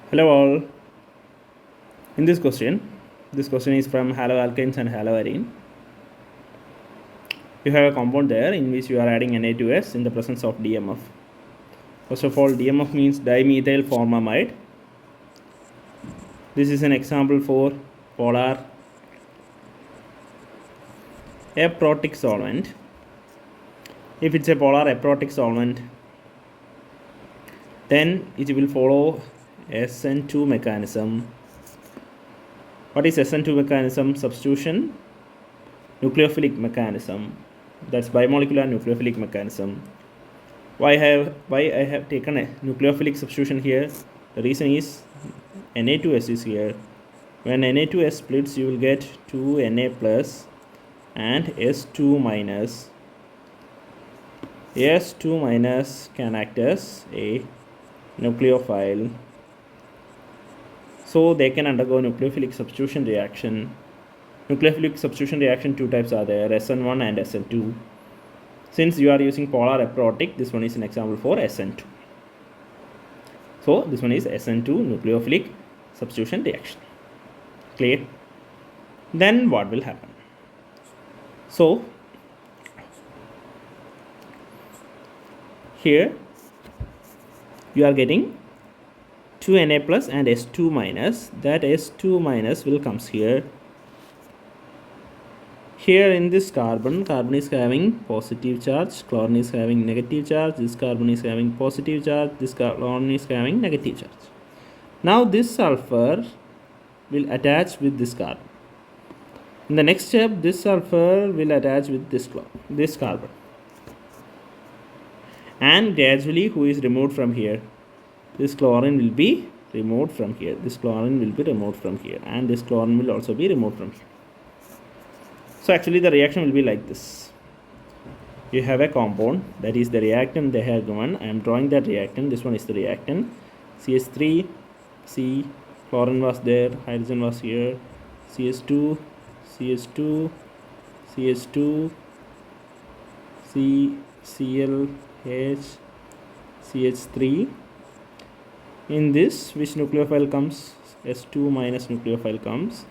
Hello all. In this question is from haloalkanes and haloarine. You have a compound there in which you are adding Na2S in the presence of DMF. First of all, DMF means dimethyl formamide. This is an example for polar aprotic solvent. If it's a polar aprotic solvent, then it will follow SN2 mechanism. What is SN2 mechanism? Substitution nucleophilic mechanism. That's bimolecular nucleophilic mechanism. Why I have taken a nucleophilic substitution here? The reason is Na2S is here. When Na2S splits, you will get 2Na plus and S2 minus. S2 minus can act as a nucleophile, so they can undergo nucleophilic substitution reaction. Nucleophilic substitution reaction, two types are there, SN1 and SN2. Since you are using polar aprotic, this one is an example for SN2. So this one is SN2 nucleophilic substitution reaction. Clear? Then what will happen? So here you are getting 2Na plus and S2 minus. That S2 minus will comes here. Here in this carbon is having positive charge, chlorine is having negative charge, this carbon is having positive charge, this chlorine is having negative charge. Now this sulfur will attach with this carbon. In the next step, this sulfur will attach with this carbon. And gradually, who is removed from here? This chlorine will be removed from here. This chlorine will be removed from here. And this chlorine will also be removed from here. So actually the reaction will be like this. You have a compound, that is the reactant they have given. I am drawing that reactant. This one is the reactant. CH3, C, chlorine was there, hydrogen was here, CH2, CH2, CH2, C, Cl, H, CH3. In this, which nucleophile comes? S2 minus nucleophile comes.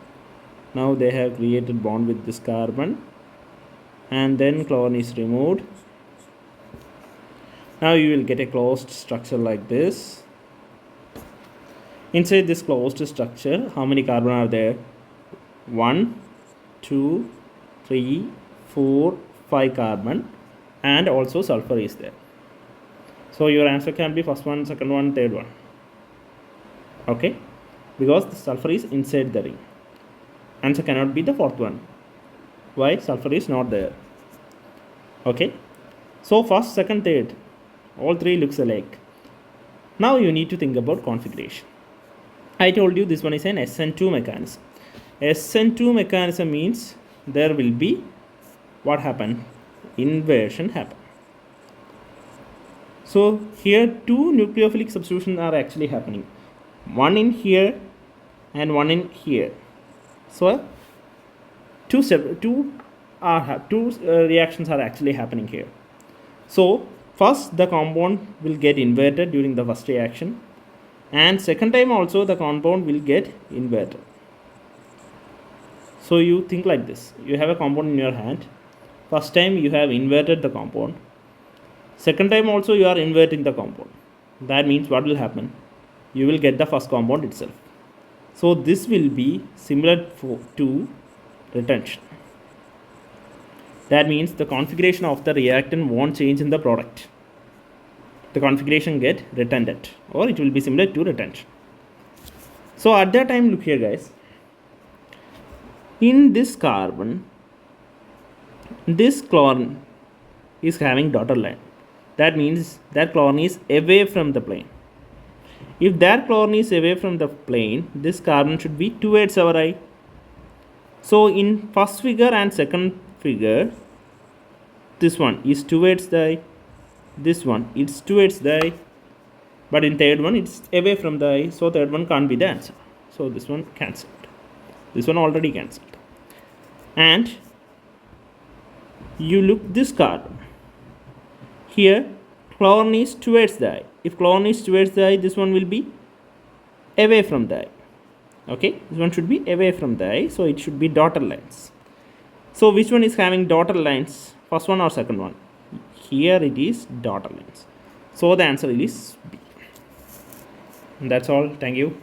Now they have created bond with this carbon, and then chlorine is removed. Now you will get a closed structure like this. Inside this closed structure, how many carbon are there? 1, 2, 3, 4, 5 carbon, and also sulfur is there. So your answer can be first one, second one, third one. Okay, because the sulfur is inside the ring. Answer cannot be the fourth one. Why? Sulfur is not there. Okay, so first, second, third, all three looks alike. Now you need to think about configuration. I told you this one is an SN2 mechanism. SN2 mechanism means there will be what happen? Inversion happen. So here two nucleophilic substitutions are actually happening. One in here and one in here. So two reactions are actually happening here. So first the compound will get inverted during the first reaction, and second time also the compound will get inverted. So you think like this. You have a compound in your hand. First time you have inverted the compound. Second time also you are inverting the compound. That means what will happen? You will get the first compound itself. So this will be similar to retention. That means the configuration of the reactant won't change in the product. The configuration get retained, or it will be similar to retention. So at that time, look here guys. In this carbon, this chlorine is having dotted line. That means that chlorine is away from the plane. If that chlorine is away from the plane, this carbon should be towards our eye. So in first figure and second figure, this one is towards the eye. This one it's towards the eye. But in third one, it's away from the eye. So third one can't be the answer. So this one cancelled. This one already cancelled. And you look this carbon. Here chlorine is towards the eye. If chlorine is towards the eye, this one will be away from the eye. Okay, this one should be away from the eye, so it should be dotted lines. So which one is having dotted lines, first one or second one? Here it is dotted lines, so the answer is B. That's all. Thank you.